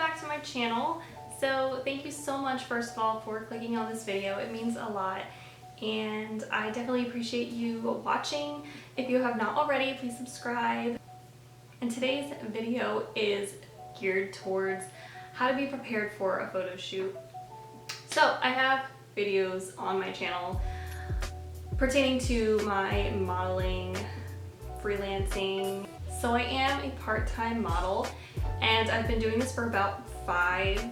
back to my channel. So thank you so much, first of all, for clicking on this video. It means a lot, and I definitely appreciate you watching. If you have not already, please subscribe. And today's video is geared towards how to be prepared for a photo shoot. So I have videos on my channel pertaining to my modeling, freelancing. So I am a part-time model, and I've been doing this for about 5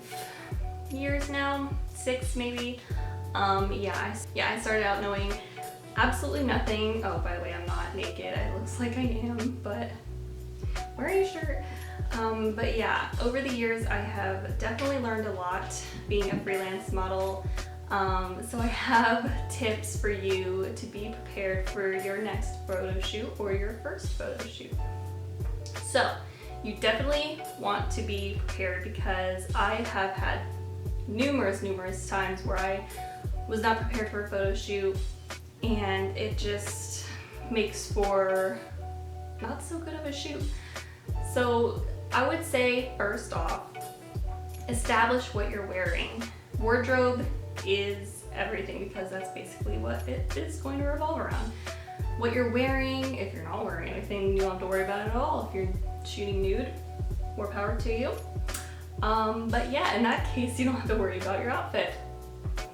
years now, 6 maybe. I started out knowing absolutely nothing. Oh, by the way, I'm not naked. It looks like I am, but wearing a shirt. But yeah, over the years I have definitely learned a lot being a freelance model. So I have tips for you to be prepared for your next photo shoot or your first photo shoot. So you definitely want to be prepared, because I have had numerous times where I was not prepared for a photo shoot, and it just makes for not so good of a shoot. So I would say, first off, establish what you're wearing. Wardrobe is everything, because that's basically what it is going to revolve around. What you're wearing, if you're not wearing anything, you don't have to worry about it at all. If you're shooting nude, more power to you. But yeah, in that case, you don't have to worry about your outfit.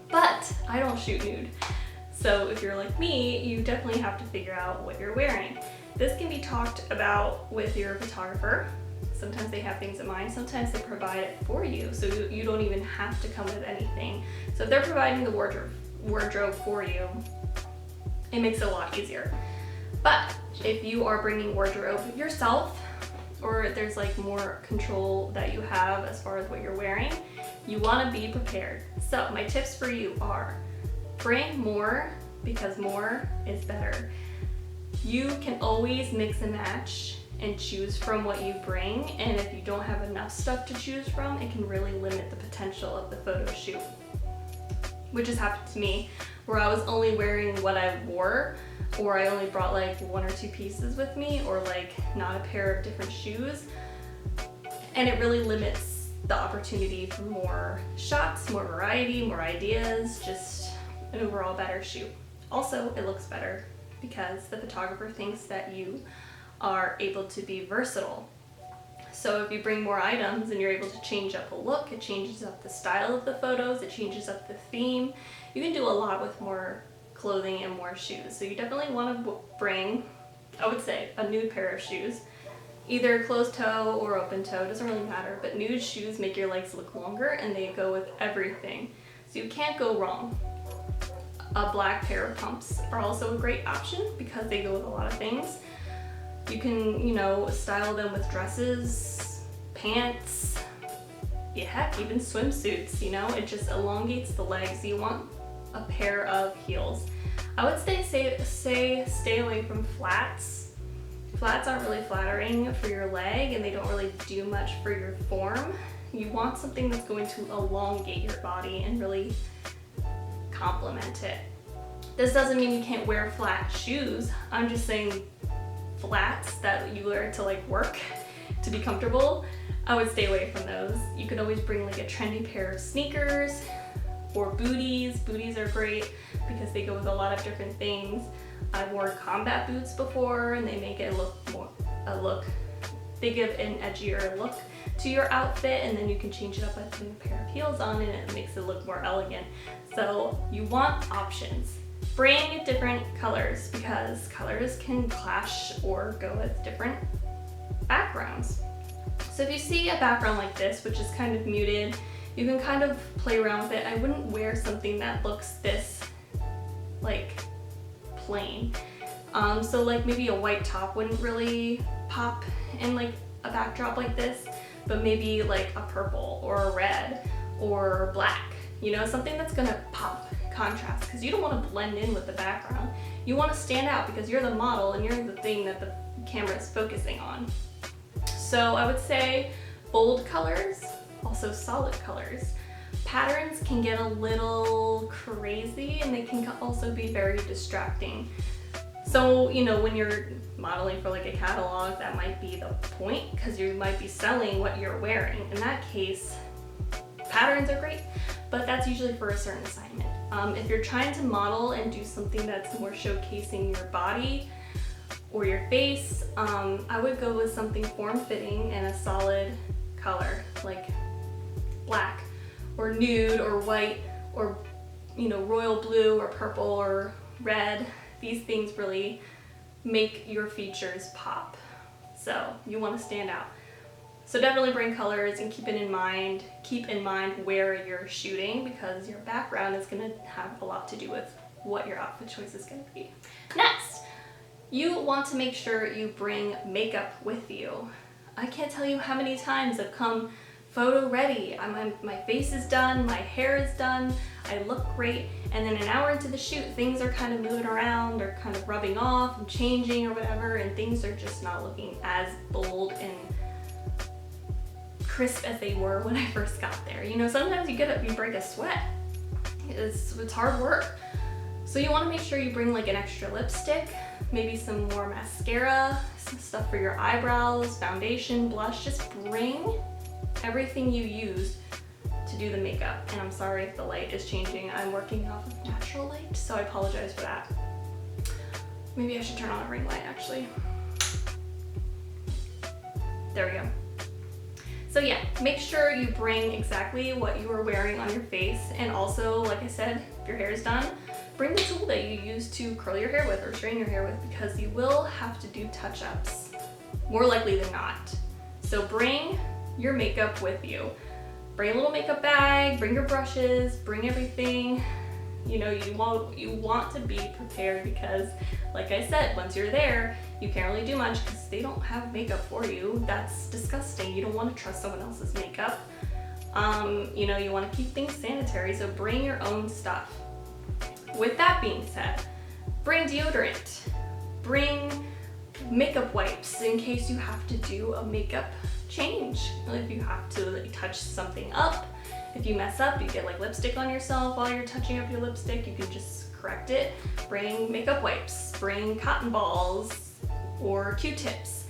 But I don't shoot nude. So if you're like me, you definitely have to figure out what you're wearing. This can be talked about with your photographer. Sometimes they have things in mind, sometimes they provide it for you, so you don't even have to come with anything. So if they're providing the wardrobe for you, it makes it a lot easier. But if you are bringing wardrobe yourself, or there's like more control that you have as far as what you're wearing, you want to be prepared. So my tips for you are: bring more, because more is better. You can always mix and match and choose from what you bring, and if you don't have enough stuff to choose from, it can really limit the potential of the photo shoot, which has happened to me, where I was only wearing what I wore, or I only brought like 1 or 2 pieces with me, or like not a pair of different shoes, and it really limits the opportunity for more shots, more variety, more ideas, just an overall better shoot. Also, it looks better because the photographer thinks that you are able to be versatile. So if you bring more items and you're able to change up a look, it changes up the style of the photos, it changes up the theme. You can do a lot with more clothing and more shoes. So you definitely want to bring, I would say, a nude pair of shoes. Either closed toe or open toe, doesn't really matter, but nude shoes make your legs look longer and they go with everything. So you can't go wrong. A black pair of pumps are also a great option because they go with a lot of things. You can, style them with dresses, pants, heck, even swimsuits, it just elongates the legs. You want a pair of heels. I would stay away from flats. Flats aren't really flattering for your leg, and they don't really do much for your form. You want something that's going to elongate your body and really complement it. This doesn't mean you can't wear flat shoes. I'm just saying flats that you wear to like work to be comfortable, I would stay away from those. You could always bring like a trendy pair of sneakers or booties. Booties are great because they go with a lot of different things. I've worn combat boots before, and they make it they give an edgier look to your outfit, and then you can change it up by putting a pair of heels on, and it makes it look more elegant. So you want options. Bring different colors, because colors can clash or go with different backgrounds. So if you see a background like this, which is kind of muted, you can kind of play around with it. I wouldn't wear something that looks this like plain. So like maybe a white top wouldn't really pop in like a backdrop like this, but maybe like a purple or a red or black, something that's gonna pop, contrast, because you don't want to blend in with the background. You want to stand out because you're the model and you're the thing that the camera is focusing on. So I would say bold colors, also solid colors. Patterns can get a little crazy, and they can also be very distracting. So, you know, when you're modeling for like a catalog, that might be the point, because you might be selling what you're wearing. In that case, patterns are great, but that's usually for a certain assignment. If you're trying to model and do something that's more showcasing your body or your face, I would go with something form-fitting and a solid color, like black or nude or white or, you know, royal blue or purple or red. These things really make your features pop. So you want to stand out. So definitely bring colors and keep in mind where you're shooting, because your background is going to have a lot to do with what your outfit choice is going to be. Next, you want to make sure you bring makeup with you. I can't tell you how many times I've come photo ready. My face is done, my hair is done, I look great, and then an hour into the shoot, things are kind of moving around or kind of rubbing off and changing or whatever, and things are just not looking as bold and crisp as they were when I first got there. You know, sometimes you break a sweat. It's hard work. So you want to make sure you bring like an extra lipstick, maybe some more mascara, some stuff for your eyebrows, foundation, blush. Just bring everything you use to do the makeup. And I'm sorry if the light is changing. I'm working off of natural light, so I apologize for that. Maybe I should turn on a ring light actually. There we go. So yeah, make sure you bring exactly what you are wearing on your face, and also, like I said, if your hair is done, bring the tool that you use to curl your hair with or straighten your hair with, because you will have to do touch-ups, more likely than not. So bring your makeup with you. Bring a little makeup bag, bring your brushes, bring everything. You know, you want to be prepared, because like I said, once you're there, you can't really do much because they don't have makeup for you. That's disgusting. You don't want to trust someone else's makeup. You know, you want to keep things sanitary, so bring your own stuff. With that being said, bring deodorant, bring makeup wipes in case you have to do a makeup change. If you have to like, touch something up, if you mess up, you get like lipstick on yourself while you're touching up your lipstick, you can just correct it. Bring makeup wipes, bring cotton balls or Q-tips.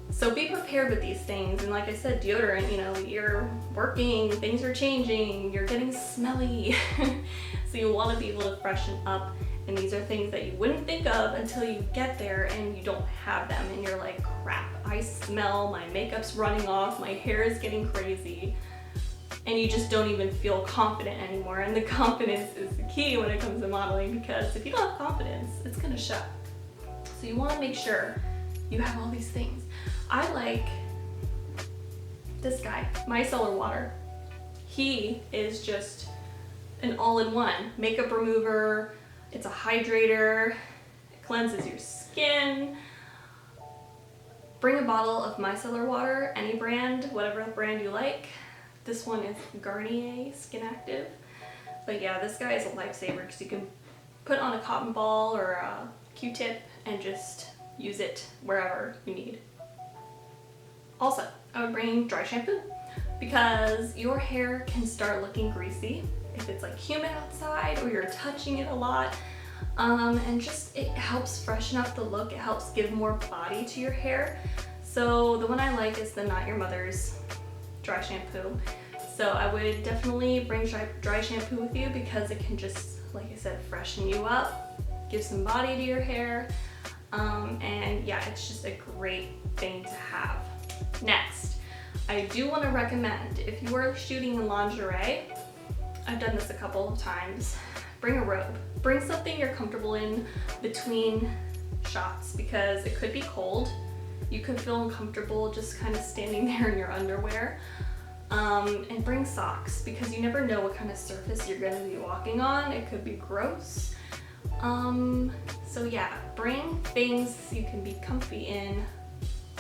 So be prepared with these things. And like I said, deodorant, you know, you're working, things are changing, you're getting smelly. So you want to be able to freshen up. And these are things that you wouldn't think of until you get there and you don't have them. And you're like, crap, I smell, my makeup's running off, my hair is getting crazy. And you just don't even feel confident anymore. And the confidence is the key when it comes to modeling, because if you don't have confidence, it's gonna show. So you wanna make sure you have all these things. I like this guy, Micellar Water. He is just an all-in-one makeup remover. It's a hydrator, it cleanses your skin. Bring a bottle of micellar water, any brand, whatever brand you like. This one is Garnier Skin Active. But yeah, this guy is a lifesaver because you can put on a cotton ball or a Q-tip and just use it wherever you need. Also, I would bring dry shampoo, because your hair can start looking greasy if it's like humid outside or you're touching it a lot. And just it helps freshen up the look. It helps give more body to your hair. So the one I like is the Not Your Mother's dry shampoo. So I would definitely bring dry shampoo with you, because it can just, like I said, freshen you up, give some body to your hair. And yeah, it's just a great thing to have. Next, I do want to recommend, if you are shooting in lingerie, I've done this a couple of times, bring a robe. Bring something you're comfortable in between shots, because it could be cold. You could feel uncomfortable just kind of standing there in your underwear. And bring socks, because you never know what kind of surface you're going to be walking on. It could be gross. So yeah, bring things you can be comfy in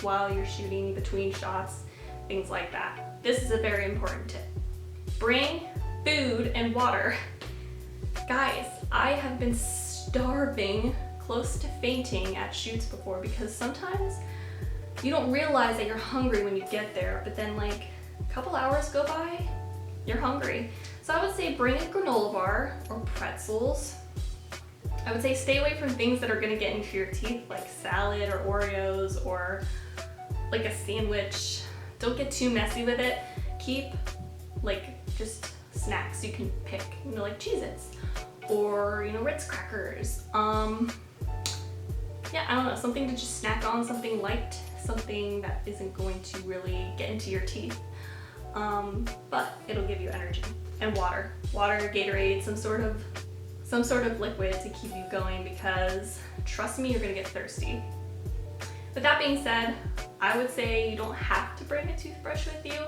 while you're shooting, between shots, things like that. This is a very important tip. Bring food and water. Guys, I have been starving, close to fainting at shoots before, because sometimes you don't realize that you're hungry when you get there, but then like a couple hours go by, you're hungry. So I would say bring a granola bar or pretzels, I would say stay away from things that are gonna get into your teeth, like salad or Oreos or like a sandwich. Don't get too messy with it. Keep like just snacks you can pick, you know, like Cheez-Its or, you know, Ritz crackers. Yeah, I don't know, something to just snack on, something light, something that isn't going to really get into your teeth, but it'll give you energy. And water, Gatorade, some sort of liquid to keep you going, because trust me, you're gonna get thirsty. With that being said, I would say you don't have to bring a toothbrush with you,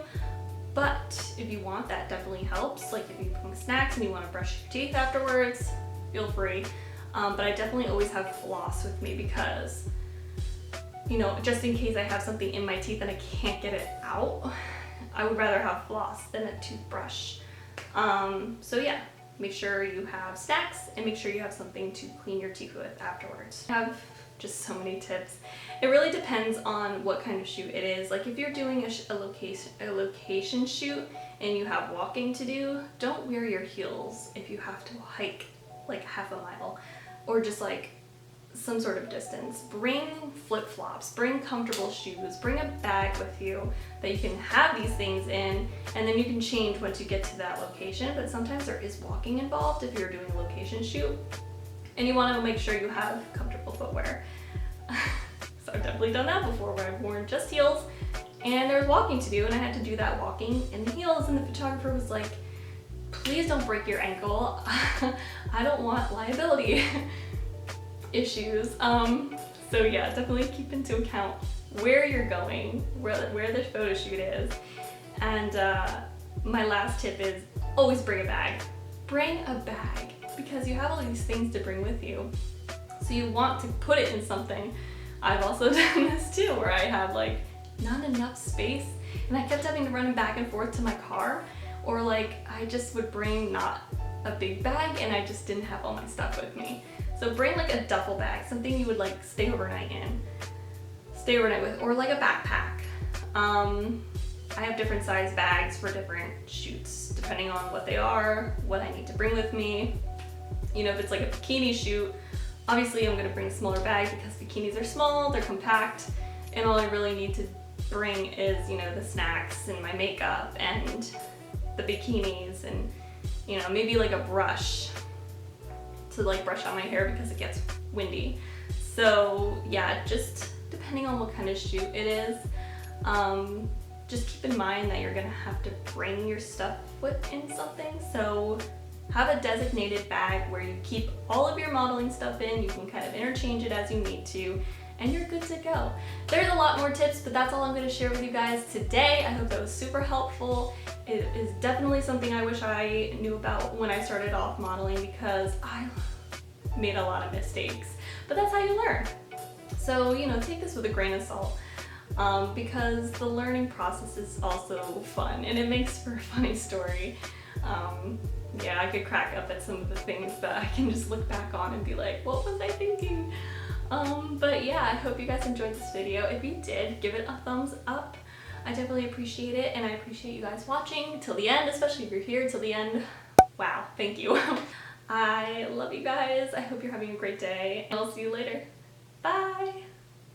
but if you want, that definitely helps. Like if you bring snacks and you want to brush your teeth afterwards, feel free. But I definitely always have floss with me because, you know, just in case I have something in my teeth and I can't get it out, I would rather have floss than a toothbrush. So yeah, make sure you have snacks and make sure you have something to clean your teeth with afterwards. I have just so many tips. It really depends on what kind of shoot it is. Like if you're doing a location shoot and you have walking to do, don't wear your heels if you have to hike like half a mile or just like some sort of distance. Bring flip-flops, bring comfortable shoes, bring a bag with you that you can have these things in, and then you can change once you get to that location. But sometimes there is walking involved if you're doing a location shoot, and you want to make sure you have comfortable footwear. So I've definitely done that before where I've worn just heels and there was walking to do and I had to do that walking in the heels, and the photographer was like, please don't break your ankle. I don't want liability issues. So yeah, definitely keep into account where you're going, where the photo shoot is. And my last tip is always bring a bag. Bring a bag because you have all these things to bring with you. So you want to put it in something. I've also done this too, where I had like not enough space and I kept having to run back and forth to my car, or like I just would bring not a big bag and I just didn't have all my stuff with me. So bring like a duffel bag, something you would like stay overnight with, or like a backpack. I have different size bags for different shoots, depending on what they are, what I need to bring with me. You know, if it's like a bikini shoot, obviously I'm gonna bring a smaller bag because bikinis are small, they're compact, and all I really need to bring is, you know, the snacks and my makeup and the bikinis and, you know, maybe like a brush to like brush out my hair because it gets windy. So yeah, just depending on what kind of shoot it is, just keep in mind that you're gonna have to bring your stuff within something. So have a designated bag where you keep all of your modeling stuff in. You can kind of interchange it as you need to, and you're good to go. There's a lot more tips, but that's all I'm gonna share with you guys today. I hope that was super helpful. It is definitely something I wish I knew about when I started off modeling because I made a lot of mistakes, but that's how you learn. So, you know, take this with a grain of salt. Because the learning process is also fun and it makes for a funny story. Yeah, I could crack up at some of the things that I can just look back on and be like, what was I thinking? But yeah, I hope you guys enjoyed this video. If you did, give it a thumbs up. I definitely appreciate it, and I appreciate you guys watching till the end, especially if you're here till the end. Wow, thank you. I love you guys. I hope you're having a great day, and I'll see you later. Bye!